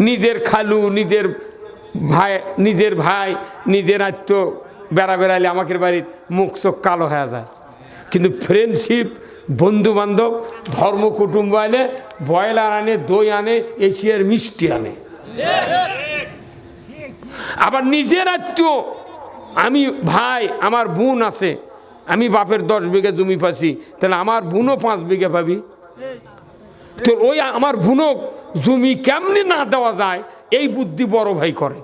নিজের খালু, নিজের ভাই, নিজের আত্মীয় বেড়ালে আমাকে বাড়ির মুখ চোখ কালো হয়ে যায়। কিন্তু ফ্রেন্ডশিপ, বন্ধু বান্ধব, ধর্ম কুটুম্ব আনে, ব্রয়লার আনে, দই আনে, এশিয়ার মিষ্টি আনে। আবার নিজের আত্মীয়, আমি ভাই, আমার বোন আছে, আমি বাপের 10 বিঘা জমি পাচ্ছি, তাহলে আমার বোনও 5 বিঘা পাবি। তো ওই আমার বোনও জমি কেমনি না দেওয়া যায়, এই বুদ্ধি বড় ভাই করে।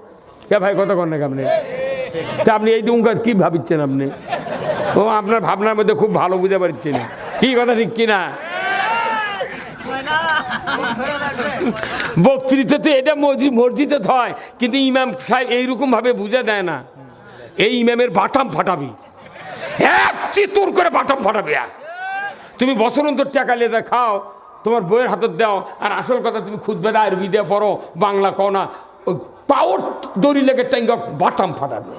ভাই কথা কন না আপনি? তা আপনি এই দুঙ্কার কি ভাবিচ্ছেন আপনি? ও আপনার ভাবনার মধ্যে খুব ভালো বুঝতে পারছেন, কি কথা ঠিক কিনা? বক্তৃতা তো এটা মসজিদে হয়, কিন্তু ইমাম সাহেব এইরকম ভাবে বুঝে দেয় না। এই ইমামের বাটাম ফাটাবি, এক চিতুর করে বাটাম ফাটাবি। তুমি বছর অন্তর টাকা লেদা খাও, তোমার বইয়ের হাতত দাও, আর আসল কথা তুমি খুদবে না, আরবি দিয়ে পড়ো, বাংলা কও না, ওই পাওয়ার দড়ি লেগে টাইঙ্গা বাটাম ফাটাবে।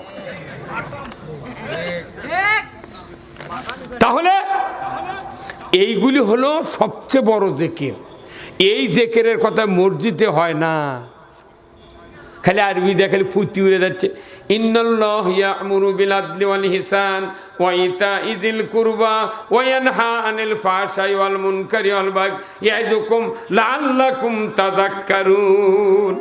তাহলে এইগুলি হলো সবচেয়ে বড় জিকির। এই জিকিরের কথা মসজিদে হয় না, খালি আরবি দিয়ে খালি ফুটি উড়ে যাচ্ছে। ইন্নাল্লাহু ইয়া'মুরু বিল আদলি ওয়াল ইহসান ওয়া ইতা'i যিল কুরবা ওয়া ইয়ানহা আনিল ফাহশাই ওয়াল মুনকারি ওয়াল বাগই ইয়া'যুকুম লাআল্লাকুম তাযাক্কারুন।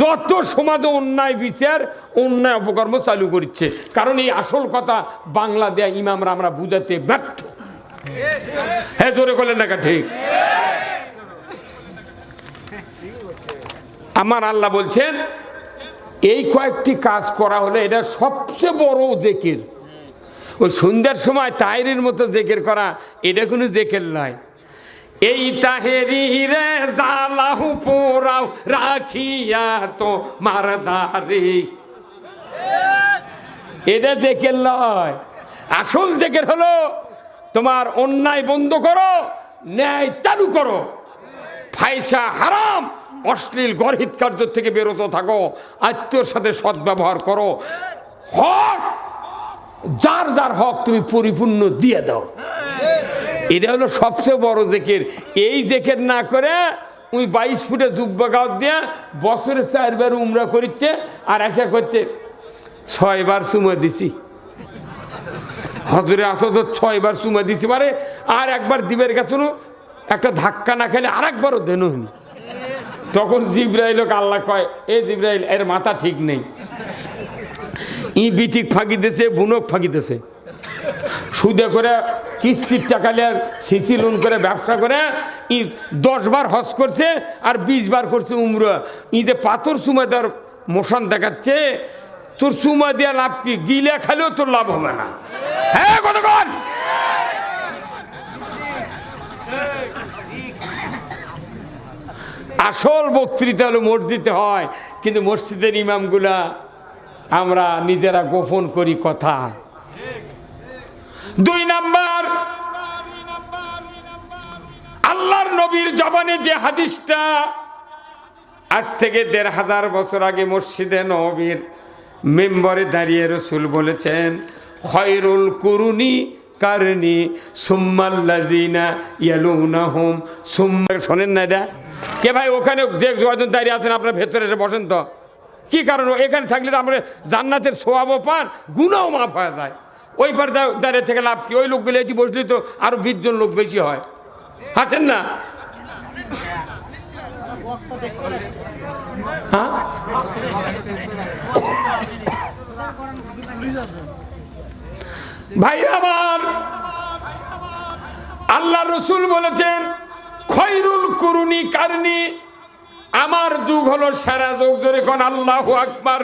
যত সমাজে অন্যায় বিচার, অন্যায় অপকর্ম চালু করছে, কারণ এই আসল কথা বাংলা দেয়া ইমামরা আমরা বুঝাতে ব্যর্থ। হ্যাঁ, জোরে বলেন না? ঠিক। আমার আল্লাহ বলছেন এই কয়েকটি কাজ করা হলে এটা সবচেয়ে বড় জিকির। ওই সন্ধ্যার সময় তাহেরির মতো জিকির করা, এটা কোনো জিকির নয়। এই তাহেরি রে জালাহু পোরাও রাখিয়া তো মারদারি, এটা জিকির নয়। আসল জিকির হলো তোমার অন্যায় বন্ধ করো, ন্যায় চালু করো, ফায়সা হারাম অশ্লীল গর্হিত কার্য থেকে বেরোতে থাকো, আত্মীয়র সাথে সদ্ব্যবহার করো, হক যার যার হক তুমি পরিপূর্ণ দিয়ে দাও। এটা হলো সবচেয়ে বড় জিকির। এই জিকির না করে ওই 22 ফুটে জুব্বা গাঁত দিয়ে বছরে 4 বার উমরা করছে, আর আশা করছে 6 বার চুমা দিছি, হজরে আসো তো 6 বার চুমা দিছি পারে, আর একবার দিবের কাছে একটা ধাক্কা না খেলে আর একবারও দেন হয়নি। তখন জিব্রাইল আল্লাহ কয়, এ জিব্রাইল, এর মাথা ঠিক নেই, ই বিটিক ফাঁকি দিয়েছে, বুনক ফাঁকি দিয়েছে, সুদে করে কিস্তির টাকা নিয়ে সিসি লোন করে ব্যবসা করে 10 বার হজ করছে আর 20 বার করছে উমরা। ঈদে পাথর চুমা দেওয়ার মোশন দেখাচ্ছে, তোর চুমা দেওয়া লাভ কি? গিলে খালেও তোর লাভ হবে না। হ্যাঁ কতক্ষণ? আসল বক্তৃতা হলো মসজিদে হয়, কিন্তু মসজিদের ইমামগুলা আমরা নিজেরা গোপন করি কথা। 2 নাম্বার, আল্লাহর নবীর জবানে যে হাদিসটা আজ থেকে 1500 বছর আগে মসজিদে নববীর মেম্বরে দাঁড়িয়ে রাসূল বলেছেন, খায়রুল কুরুনি কারনি সুম্মাল্লাযিনা ইয়ালুনাহুম সুম্মা। শোনেন না এটা? কে ভাই ওখানে যে যখন দাঁড়িয়ে আছেন আপনার ভেতরে এসে বসেন তো। কি কারণ? এখানে থাকলে তো আমরা জান্নাতের সওয়াবও পান, গুনাহও মাফ হয়ে যায়। ওই পার দাঁড়িয়ে থেকে লাভ কি? ওই লোকগুলো এটি বসলে তো আরো 20 জন লোক বেশি হয়, আছেন না? হ্যাঁ, ভাই আমার, আল্লাহ রসুল বলেছেন খৈরুল কুরুনি কারনি, আমার যুগ হলো সেরা যুগ। ধরে কোন আল্লাহু আকবার।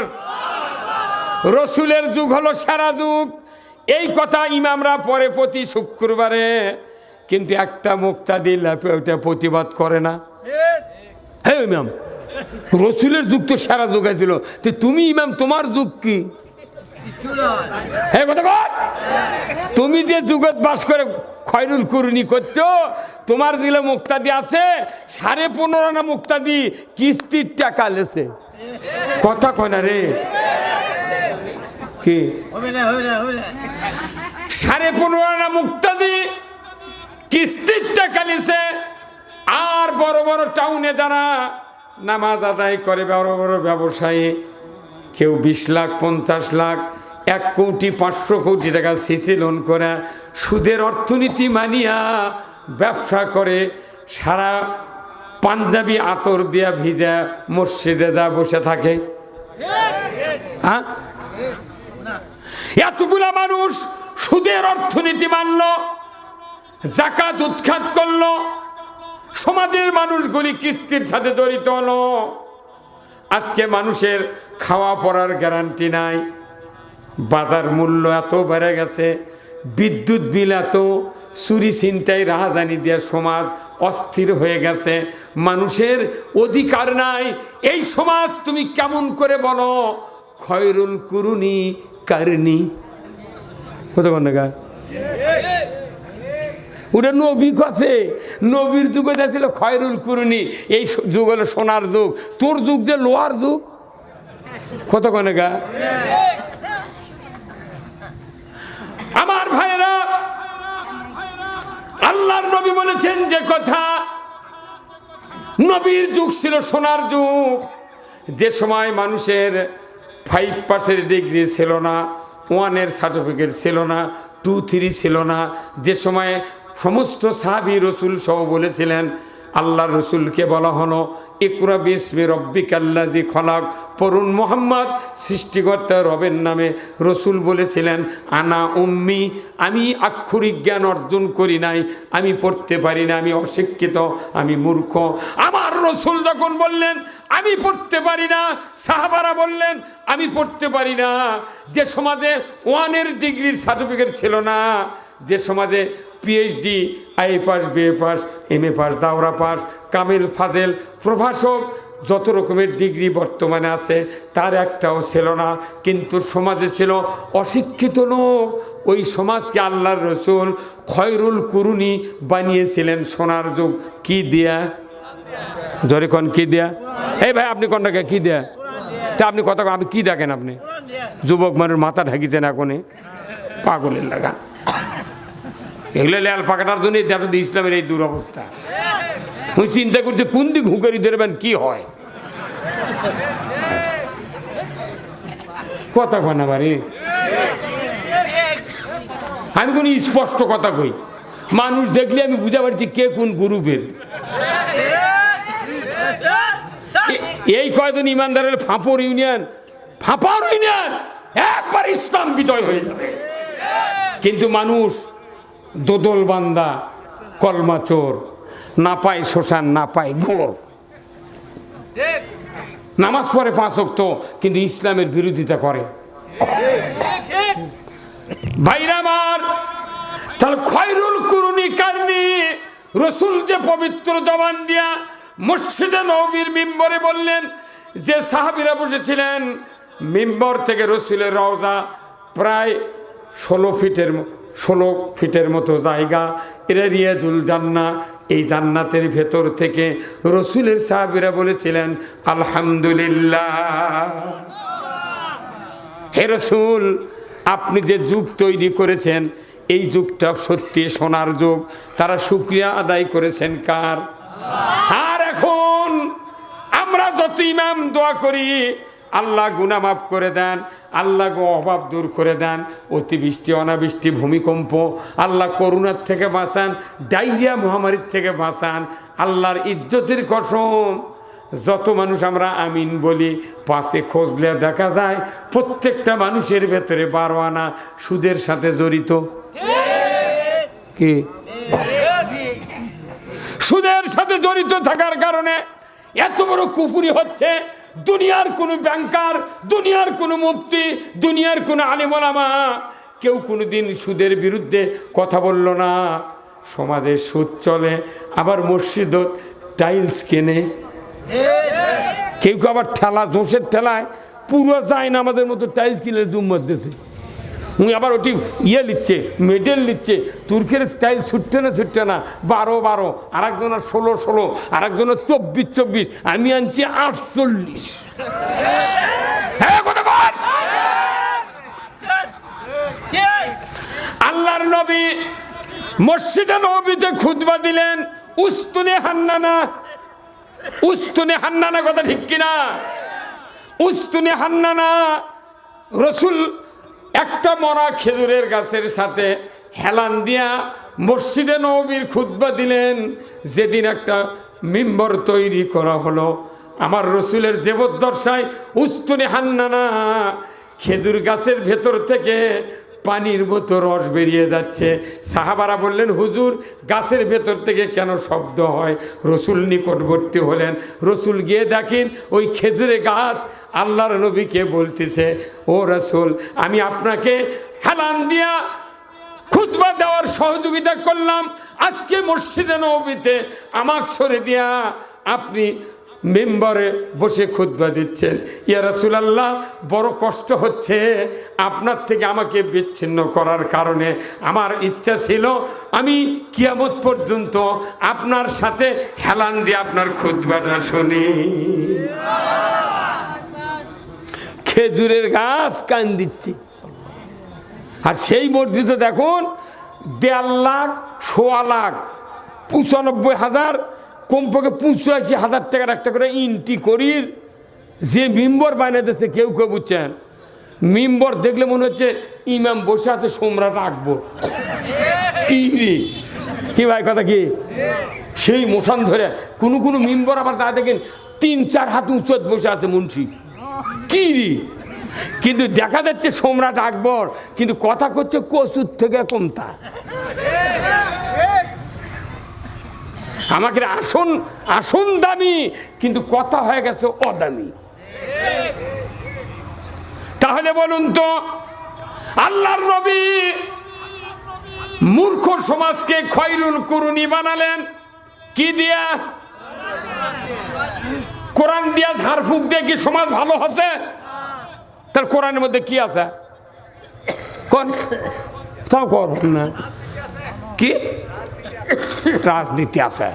রসুলের যুগ হলো সেরা যুগ। এই কথা ইমামরা পরে প্রতি শুক্রবারে, কিন্তু একটা মুক্তাদি লাফে ওটা প্রতিবাদ করে না। হ্যাঁ ইমাম, রসুলের যুগ তো সেরা যুগ ছিল, তো তুমি ইমাম তোমার যুগ কি? হ্যাঁ কথা বল। তুমি যে যুগত বাস করে খয়রুল কুরুনি করছো, তোমার যেগুলো মুক্তাদি আছে 15.5 আনা মুক্তাদি কিস্তির টাকা লেছে। কথা কয় না রে? কি 15.5 আনা মুক্তাদি কিস্তির টাকা লেছে। আর বড় বড় টাউনে যারা নামাজ আদায় করে, বড় বড় ব্যবসায়ী, কেউ 20 লাখ 50 লাখ 1 কোটি 500 কোটি টাকা সিসি লোন করে সুদের অর্থনীতি মানিয়া ব্যবসা করে, সারা পাঞ্জাবি আতর দিয়া ভিজা মসজিদে দা বসে থাকে। হ্যাঁ, এতগুলা মানুষ সুদের অর্থনীতি মানল, যাকাত উৎখাত করলো, সমাজের মানুষগুলি কিস্তির সাথে জড়িত হলো। আজকে মানুষের খাওয়া পড়ার গ্যারান্টি নাই, বাজার মূল্য এত বেড়ে গেছে, বিদ্যুৎ বিল এত, চুরি ছিনতাই রাহাজানি দিয়ে সমাজ অস্থির হয়ে গেছে, মানুষের অধিকার নাই। এই সমাজ তুমি কেমন করে বলো খয়রুল কুরুনি কারনি? কতক্ষণ গা ওটা নবী কাছে, নবীর যুগে যা ছিল খয়রুল কুরুনি, এই যুগ হলো সোনার যুগ, তোর যুগ যে লোহার যুগ। কতক্ষণ গা আমার ভাইরা, আল্লাহর নবী বলেছেন যে কথা, নবীর যুগ ছিল সোনার যুগ, যে সময় মানুষের 5 ডিগ্রি ছিল না, 1 সার্টিফিকেট ছিল না, 2, 3 ছিল না, যে সময় সমস্ত সাহাবী রসুল সহ বলেছিলেন, আল্লাহর রসুলকে বলা হলো ইকরা বিসমি রব্বিকাল্লাযী খলাক, পড়ুন মুহাম্মদ সৃষ্টিকর্তা রবের নামে। রসুল বলেছিলেন আনা উম্মি, আমি আক্ষরিক জ্ঞান অর্জন করি নাই, আমি পড়তে পারি না, আমি অশিক্ষিত, আমি মূর্খ। আমার রসুল যখন বললেন আমি পড়তে পারি না, সাহাবারা বললেন আমি পড়তে পারি না। যে সমাজে 1 ডিগ্রির সার্টিফিকেট ছিল না, যে সমাজে PhD, IA pass, BA pass, MA pass, দাওরা পাস, কামিল ফাজেল, প্রভাষক, যত রকমের ডিগ্রি বর্তমানে আছে তার একটাও ছিল না, কিন্তু সমাজে ছিল অশিক্ষিত লোক। ওই সমাজকে আল্লাহর রসুল খয়রুল কুরুনি বানিয়েছিলেন সোনার যুগ। কি দিয়া? জোরে কোন কি দিয়া? এই ভাই আপনি কোনটাকে কি দেয়া? তা আপনি কথা আপনি কি দেখেন? আপনি যুবক মানুষ মাথা ঢাকিতেন এখনই, পাগলের লাগা। এগুলো লাল পাকাটার জন্য দেশ ইসলামের এই দুরবস্থা। আমি চিন্তা করছি কোন দিক হুঁকারি ধরবেন, কি হয় কথা কয় না বাড়ি। আমি কোন স্পষ্ট কথা কই, মানুষ দেখলে আমি বুঝা পারছি কে কোন গ্রুপের। এই কয়জন ইমানদারের ফাঁপড় ইউনিয়ন একবার ইসলাম বিজয় হয়ে যাবে, কিন্তু মানুষ দোদল বান্দা, কলমা চোর, না পায় শ্মশান, না পায় গোর, নামাজ পড়ে 5 ওয়াক্ত কিন্তু ইসলামের বিরোধিতা করে। ভাইরা আমার, তাহলে খয়রুল কুরুনি কারনি, রসুল যে পবিত্র জবান দিয়া মসজিদে নববীর মিম্বরে বললেন, যে সাহাবীরা বসেছিলেন, মিম্বর থেকে রসুলের রওজা প্রায় 16 ফিটের মতো জায়গা, এরা রিয়াজুল জান্নাহ। এই জান্নাতের ভেতর থেকে রসুলের সাহাবীরা বলেছিলেন আলহামদুলিল্লাহ, হে রসুল আপনি যে যুগ তৈরি করেছেন এই যুগটা সত্যি সোনার যুগ। তারা শুকরিয়া আদায় করেছেন কার? আর এখন আমরা যত ইমাম দোয়া করি, আল্লাহ গুনাহ মাফ করে দেন, আল্লাহ অভাব দূর করে দেন, অতিবৃষ্টি অনাবৃষ্টি ভূমিকম্প, আল্লাহ করোনার থেকে বাঁচান, ডায়রিয়া মহামারীর থেকে বাঁচান, আল্লাহর ইজ্জতের কসম, যত মানুষ আমরা আমিন বলি, পাশে খোঁজলে দেখা যায় প্রত্যেকটা মানুষের ভেতরে 12 আনা সুদের সাথে জড়িত। কি সুদের সাথে জড়িত থাকার কারণে এত বড় কুফরি হচ্ছে। দুনিয়ার কোনো ব্যাংকার, দুনিয়ার কোনো মুফতি, দুনিয়ার কোনো আলেম ওলামা কেউ কোনোদিন সুদের বিরুদ্ধে কথা বলল না। সমাজে সুদ চলে, আবার মসজিদ টাইলস কেনে, কেউ কেউ আবার ঠেলা, দোষের ঠেলায় পুরো যায় না আমাদের মতো টাইলস কিনে দুম্মত দিতে। আবার ওটি নিচ্ছে, মেডেল নিচ্ছে, তুর্কের টাইল ছুটতে না 12, আর একজনের 16, আর একজনের 24, আমি আনছি 48। আল্লাহর নবী মসজিদে নববীতে খুতবা দিলেন, উস্তুনে হান্নানা, উস্তুনে হান্নানা, কথা ঠিক কিনা? উস্তুনে হান্নানা, রসুল একটা মরা খেজুরের গাছের সাথে হেলান দিয়া মসজিদে নববীর খুতবা দিলেন। যেদিন একটা মিম্বর তৈরি করা হলো, আমার রসুলের জীবদ্দশায় উস্তুনে হান্নানা, খেজুর গাছের ভেতর থেকে পানির মতো রস বেরিয়ে যাচ্ছে। সাহাবারা বললেন, হুজুর গাছের ভেতর থেকে কেন শব্দ হয়? রসুল নিকটবর্তী হলেন, রসুল গিয়ে দেখেন ওই খেজুরে গাছ আল্লাহর নবীকে বলতেছে, ও রসুল, আমি আপনাকে হেলান দিয়া খুতবা দেওয়ার সহযোগিতা করলাম, আজকে মসজিদে নববীতে আমাকে সরে দিয়া আপনি মেম্বারে বসে খুতবা দিচ্ছেন। ইয়া রাসূলুল্লাহ, বড় কষ্ট হচ্ছে আপনার থেকে আমাকে বিচ্ছিন্ন করার কারণে। আমার ইচ্ছা ছিল আমি কিয়ামত পর্যন্ত আপনার সাথে হেলান দিয়ে আপনার খুতবাটা শুনি। খেজুরের গাছ কান দিচ্ছে। আর সেই মসজিদে দেখুন 1.5 লাখ, 1.25 লাখ, 95,000, কমপক্ষে 85,000 টাকার একটা করে ইন্টি করির যে মিম্বর বানিয়ে দিচ্ছে। কেউ কেউ বুঝছেন, মিম্বর দেখলে মনে হচ্ছে ইমাম বসে আছে সম্রাট আকবর। কি রে, কি ভাই কথা কি? সেই মোশান ধরে কোনো কোনো মিম্বর আবার তা দেখেন 3-4 হাত উঁচুত বসে আছে মুন্সি। কি রে, কিন্তু দেখা যাচ্ছে সম্রাট আকবর, কিন্তু কথা করছে কচুর থেকে কমতা। আমাকে আসন আসন দামি, কিন্তু কথা হয়ে গেছে অদামি। তাহলে বলুন তো, আল্লাহর নবী মূর্খ সমাজকে খয়রুল কুরুনি বানালেন কি দিয়া? কোরআন দিয়া ঝাড়ফুঁক দিয়ে কি সমাজ ভালো হচ্ছে? তার কোরআনের মধ্যে কি আছে? কোন তাও কর না, কি রাজনীতি আছে?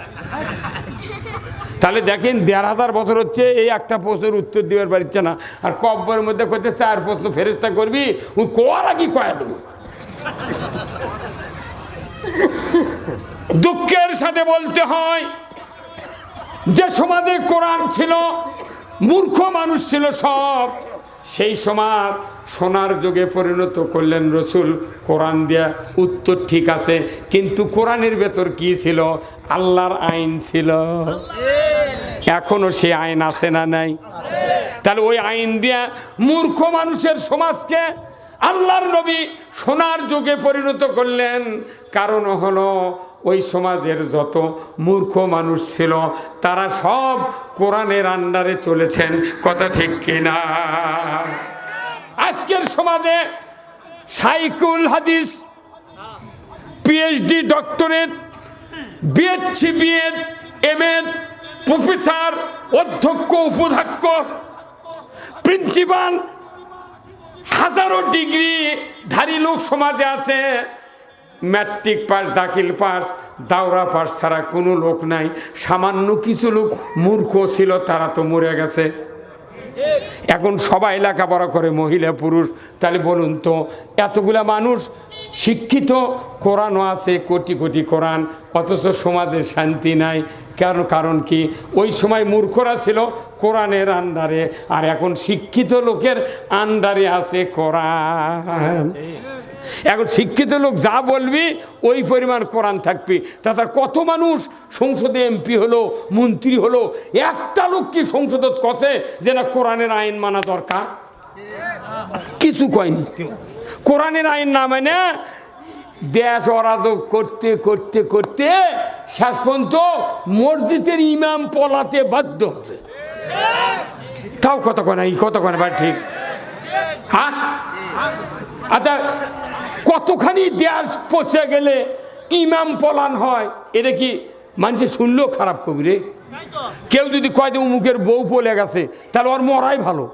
তাহলে দেখেন 1,500 বছর হচ্ছে এই একটা প্রশ্নের উত্তর দিবার পারছে না, আর কব্বরের মধ্যে করতে 4 প্রশ্ন ফেরেশতা করবি, ওই কোয়ারা কি কয়া দেব। দুঃখের সাথে বলতে হয়, যে সমাজে কোরআন ছিল, মূর্খ মানুষ ছিল সব, সেই সমাজ সোনার যুগে পরিণত করলেন রসুল কোরআন দিয়া। উত্তর ঠিক আছে, কিন্তু কোরআনের ভেতর কি ছিল? আল্লাহর আইন ছিল। এখনো সে আইন আছে না নাই? তাহলে ওই আইন দিয়া মূর্খ মানুষের সমাজকে আল্লাহর নবী সোনার যুগে পরিণত করলেন। কারণ হলো ওই সমাজের যত মূর্খ মানুষ ছিল তারা সব কোরআনের আন্ডারে চলেছেন, কথা ঠিক কিনা? আজকের সমাজে সাইকুল হাদিস, PhD, doctorate, BSc, BEd, MEd, professor, অধ্যক্ষ, উপাধ্যক্ষ, প্রিন্সিপাল, হাজারো ডিগ্রি ধারী লোক সমাজে আছে। ম্যাট্রিক পাস, দাখিল পাস, দাওরা পাস ছাড়া কোনো লোক নাই। সামান্য কিছু লোক মূর্খ ছিল, তারা তো মরে গেছে। এখন সবাই লেখাপড়া করে, মহিলা পুরুষ। তাহলে বলুন তো, এতগুলা মানুষ শিক্ষিত, কোরআনও আছে কোটি কোটি কোরআন, অথচ সমাজের শান্তি নাই। কারণ কি? ওই সময় মূর্খরা ছিল কোরআনের আন্ডারে, আর এখন শিক্ষিত লোকের আন্ডারে আছে কোরআন। এখন শিক্ষিত লোক যা বলবি ওই পরিমাণ কোরআন থাকবে। তাছাড়া কত মানুষ সংসদে এমপি হলো, মন্ত্রী হলো, একটা লোক কি সংসদত কষে যে না কোরআনের আইন মানা দরকার? কিছু কয়নি। কোরআনের আইন না মানে দেশ অরাজক করতে করতে করতে শেষ পর্যন্ত মসজিদের ইমাম পলাতে বাধ্য হচ্ছে। তাও কত কয় না, কত কয় না, ঠিক? হ্যাঁ, আচ্ছা, কতখানি দেশ পচে গেলে ইমাম পলান হয়, এটা কি মানুষে শুনলেও খারাপ কবি রে? কেউ যদি কয় যে উমুকের বউ পলে গেছে, তাহলে ওর মরাই ভালো।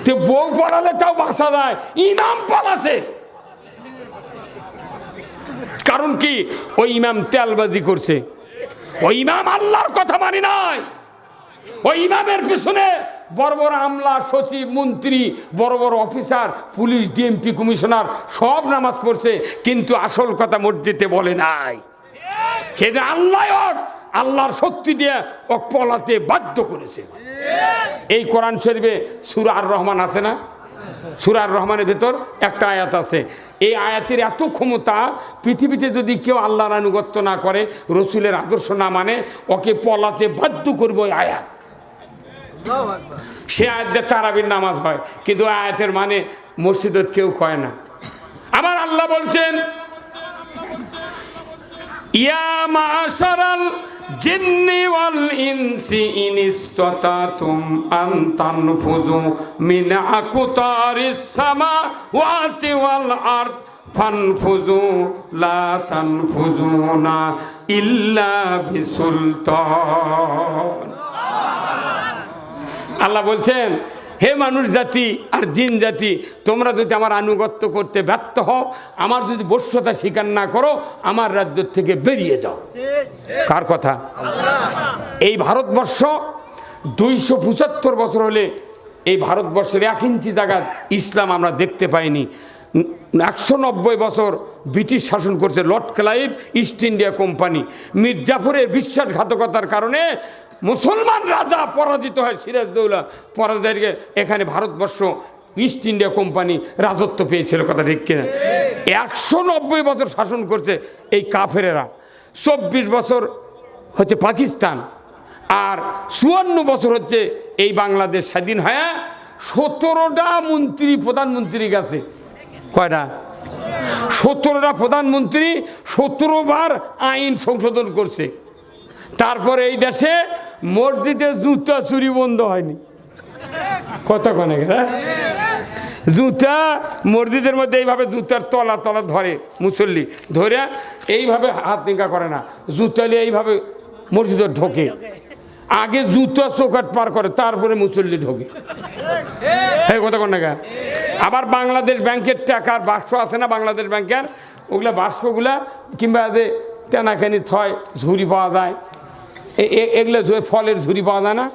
তো বউ পলালে তাও বাঁচা যায়, ইমাম পলাছে। কারণ কি? ওই ইমাম তেলবাজি করছে, ওই ইমাম আল্লাহর কথা মানি নাই। ওই ইমামের পিছনে বড় বড় আমলা, সচিব, মন্ত্রী, বড় বড় অফিসার, পুলিশ, ডিএমপি, কমিশনার সব নামাজ পড়ছে, কিন্তু আসল কথা মসজিদে বলে নাই। সেটা আল্লাহ আল্লাহর শক্তি দিয়ে ও পলাতে বাধ্য করেছে। এই কোরআন শরীফে সূরা আর রহমান আছে না? সূরা আর রহমানের ভেতর একটা আয়াত আছে, এই আয়াতের এত ক্ষমতা, পৃথিবীতে যদি কেউ আল্লাহর আনুগত্য না করে, রসুলের আদর্শ না মানে, ওকে পলাতে বাধ্য করবো ওই আয়াত। সে আয়াত দিয়ে তারাবির নামাজ হয়, কিন্তু আয়াতের মানে মসজিদত কেউ কয় না। আমার আল্লাহ বলছেন, ইয়া মাশারাল জিন্নি ওয়াল ইনসি ইন ইসতাতাতুম আন তানফুযু মিন আকতারিস সামাওয়াতি ওয়াল আরদ ফানফুযু লা তানফুযুনা ইল্লা বিসুলতান। আল্লাহ বলছেন, হে মানুষ জাতি আর জিন জাতি, তোমরা যদি আমার আনুগত্য করতে ব্যর্থ হও, আমার যদি বশ্যতা স্বীকার না করো, আমার রাজ্য থেকে বেরিয়ে যাও। কার কথা? এই ভারতবর্ষ 275 বছর হলে এই ভারতবর্ষের 1 ইঞ্চি জায়গা ইসলাম আমরা দেখতে পাইনি। 190 বছর ব্রিটিশ শাসন করছে Lord Clive, East India company. মির্জাফরের বিশ্বাসঘাতকতার কারণে মুসলমান রাজা পরাজিত হয়, সিরাজদৌল্লা পরাজয়কে এখানে ভারতবর্ষ ইস্ট ইন্ডিয়া কোম্পানি রাজত্ব পেয়েছিল, কথা ঠিক কিনা? 190 বছর শাসন করছে এই কাফেরেরা। 24 বছর হচ্ছে পাকিস্তান, আর 54 বছর হচ্ছে এই বাংলাদেশ স্বাধীন হয়ে। 17টা মন্ত্রী প্রধানমন্ত্রী গেছে। কয়টা? 17টা প্রধানমন্ত্রী 17 বার আইন সংশোধন করছে। তারপরে এই দেশে মসজিদে জুতা চুরি বন্ধ হয়নি। কথা কনে জুতা মসজিদের মধ্যে এইভাবে জুতার তলা তলা ধরে মুসল্লি, ধরে এইভাবে হাত নিকা করে না, জুতা নিয়ে এইভাবে মসজিদে ঢোকে। আগে জুতা চৌকাট পার করে, তারপরে মুসল্লি ঢোকে। এই কথা কনে গা। আবার বাংলাদেশ ব্যাংকের টাকার বাক্স আছে না, বাংলাদেশ ব্যাংকের ওগুলা বাক্সগুলা কিংবা যে তেনাখানি থয় ঝুড়ি পাওয়া যায়, এগুলো ফলের ঝুড়ি পাওয়া যায় না,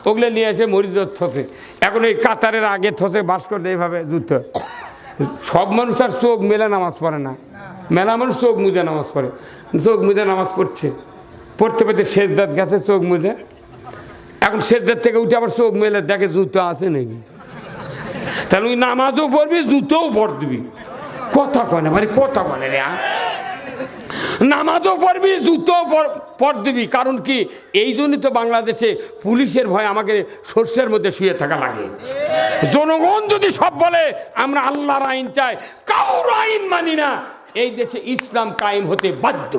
ওগুলো নিয়ে এসে মসজিদে থসে। এখন এই কাতারের আগে থসে বাস করতে এইভাবে জুতো। সব মানুষ আর চোখ মেলে নামাজ পড়ে না, মেলা মানুষ চোখ মুজে নামাজ পড়ে। চোখ মুজে নামাজ পড়তে পড়তে শেষদাত গেছে চোখ মুজে, এখন শেষদাত থেকে উঠে আবার চোখ মেলে দেখে জুতো আছে নাকি। তাহলে ওই নামাজও পড়বি, জুতোও পড় দিবি। কথা কয় না ভাই, কথা বলে রে। নামাজও পড়বি, জুতোও পড় দিবি। কারণ কি? এই জন্যই তো বাংলাদেশে পুলিশের ভয় আমাকে সর্ষের মধ্যে শুয়ে থাকা লাগে। জনগণ যদি সব বলে আমরা আল্লাহর আইন চাই, কারোর আইন মানি না, এই দেশে ইসলাম কায়েম হতে বাধ্য।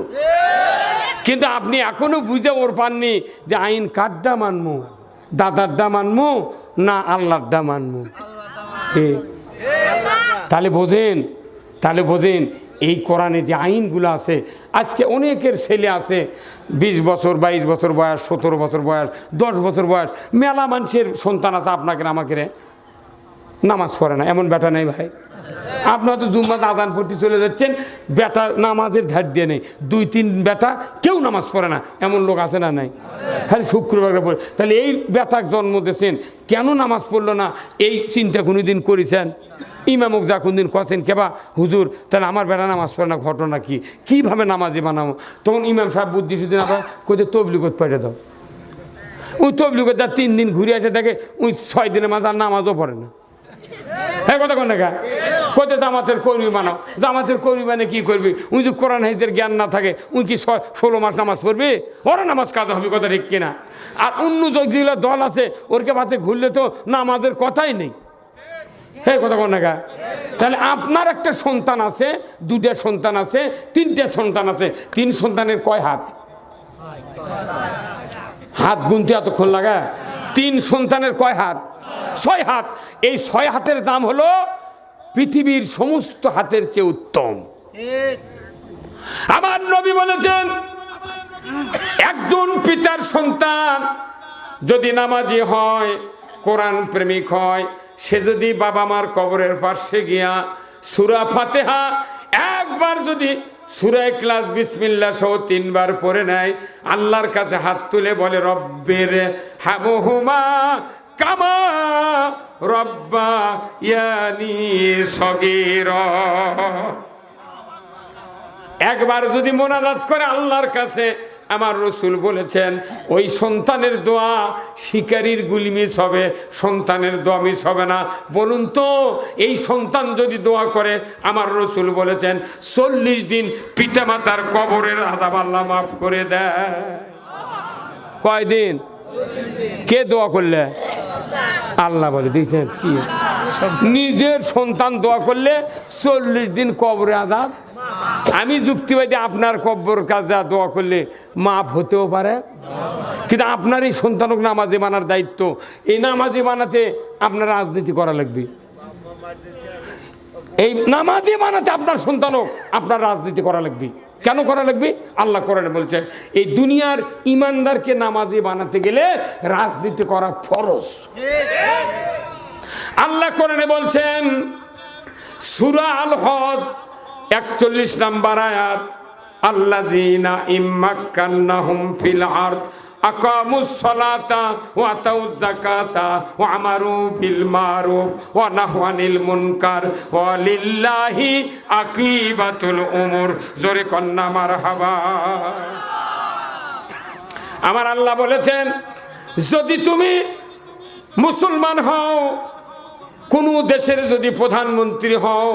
কিন্তু আপনি এখনো বুঝে ওর পাননি যে আইন কারটা মানবো, দাদারটা মানবো না আল্লাহরটা মানবো। তাহলে বোঝেন এই কোরআনে যে আইনগুলো আছে। আজকে অনেকের ছেলে আছে 20 বছর 22 বছর বয়স, 17 বছর বয়স, 10 বছর বয়স, মেলা মানুষের সন্তান আছে আপনাকে আমাকে নামাজ পড়ে না, এমন বেটা নেই ভাই। আপনি হয়তো জুম্মাতে আদান পড়তে চলে যাচ্ছেন, বেটা নামাজের ধার দিয়ে নেই, 2-3 বেটা কেউ নামাজ পড়ে না, এমন লোক আছে না? নাই, খালি শুক্রবার পড়ে। তাহলে এই বেটার জন্ম দিয়েছেন, কেন নামাজ পড়লো না? এই চিন্তা কোনোদিন করেছেন? ইমামক যা কোনদিন কথা কেবা হুজুর তাহলে আমার বেটা নামাজ পড়ে না, ঘটনা কি, কীভাবে নামাজে বানাবো? তখন ইমাম সাহেব বুদ্ধি সুদিন আবার কোথায় তবলিগত পাঠিয়ে দাও। ওই তবলিগত যা 3 দিন ঘুরে আসে দেখে ওই 6 দিনের মাঝে আর নামাজও পড়ে না। হ্যাঁ, কথা কোন দেখা কোথায় জামাতের কর্মী বানাও। জামাতের কর্মী মানে কি করবি? উনি যদি কোরআন হাদিসের জ্ঞান না থাকে, উনি কি 16 মাস নামাজ পড়বে? ওরা নামাজ কাজা হবে, কথা ঠিক কিনা? আর অন্য যেগুলো দল আছে ওরকে পাশে ঘুরলে তো নামাজের কথাই নেই। হ্যাঁ, কথা কোন দেখা। তাহলে আপনার একটা সন্তান আছে, 2টা সন্তান আছে, 3টা সন্তান আছে, 3 সন্তানের কয় হাত? হাত গুনতে এতক্ষণ লাগা? 3 সন্তানের কয় হাত? 6 হাত। এই 6 হাতের দাম হলো পৃথিবীর সমস্ত হাতের চেয়ে উত্তম। আমার নবী বলেছেন, একজন পিতার সন্তান যদি নামাজি হয়, কোরআন প্রেমিক হয়, সে যদি বাবা মার কবরের পাশে গিয়া সূরা ফাতিহা একবার যদি সূরা ইখলাস বিসমিল্লাহ সহ 3 বার পড়ে নেয়, আল্লাহর কাছে হাত তুলে বলে রব্বির হামহুমা কামা রব্বায়ানি সগীরা, একবার যদি মোনাজাত করে আল্লাহর কাছে, আমার রসুল বলেছেন ওই সন্তানের দোয়া শিকারীর গুলি মিস হবে, সন্তানের দোয়া মিস হবে না। বলুন তো এই সন্তান যদি দোয়া করে, আমার রসুল বলেছেন 40 দিন পিতামাতার কবরের আযাব আল্লাহ মাফ করে দেয়। কয়দিন? কে দোয়া করলে? আল্লাহ বলে দিয়েছেন কি নিজের সন্তান দোয়া করলে 40 দিন কবরে আযাব। আমি যুক্তিবাদী, আপনার কবর কাজা দোয়া করলে মাফ হতেও পারে, কিন্তু আপনার এই সন্তানক নামাজে বানার দায়িত্ব। এই নামাজে বানাতে আপনার রাজনীতি করা লাগবে, এই নামাজে বানাতে আপনার সন্তানক আপনার রাজনীতি করা লাগবে। কেন করা লাগবে? আল্লাহ কোরআনে বলছেন এই দুনিয়ার ইমানদারকে নামাজে বানাতে গেলে রাজনীতি করা ফরজ। আল্লাহ কোরআনে বলছেন সূরা আল হজ 41 নম্বর আয়াত, আল্লাযীনা ইম্মাক্কান্নাহুম ফিল আরদ আকামুস সালাতা ওয়া আতাউয যাকাতা ওয়া আমারু বিল মারুফ ওয়া নাহু আনিল মুনকার ওয়া লিল্লাহি আকিবাতুল উমুর। জোরে কন্না মারহাবা। আমার আল্লাহ বলেছেন যদি তুমি মুসলমান হও, কোন দেশের যদি প্রধানমন্ত্রী হও,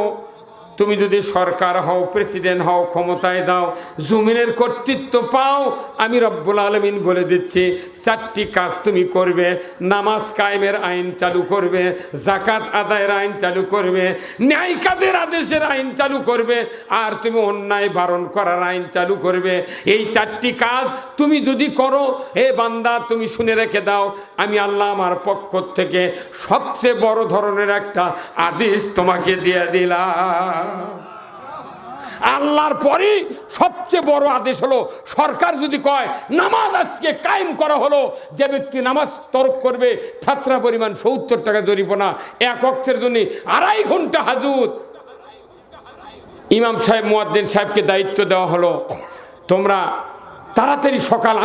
তুমি যদি সরকার হও, প্রেসিডেন্ট হও, ক্ষমতায় দাও, জমিনের কর্তৃত্ব পাও, আমি রব্বুল আলামিন বলে দিচ্ছি 4টি কাজ তুমি করবে। নামাজ কায়েমের আইন চালু করবে, যাকাত আদায়ের আইন চালু করবে, ন্যায় কাজের আদেশের আইন চালু করবে, আর তুমি অন্যায় বারণ করার আইন চালু করবে। এই 4টি কাজ তুমি যদি করো, হে বান্দা তুমি শুনে রেখে দাও, আমি আল্লাহ আমার পক্ষ থেকে সবচেয়ে বড় ধরনের একটা আদেশ তোমাকে দিয়ে দিলাম। আল্লাহর পরে সবচেয়ে বড় আদেশ হলো, সরকার যদি কয় নামাজ আজকে কায়েম করা হলো, যে ব্যক্তি নামাজ তরক করবে ফাতরা পরিমাণ 70 টাকা জরিমানা, এক ওয়াক্তের জন্য 2.5 ঘন্টা হাজত। ইমাম সাহেব মুয়াজ্জিন সাহেবকে দায়িত্ব দেওয়া হলো তোমরা তাড়াতাড়ি সকাল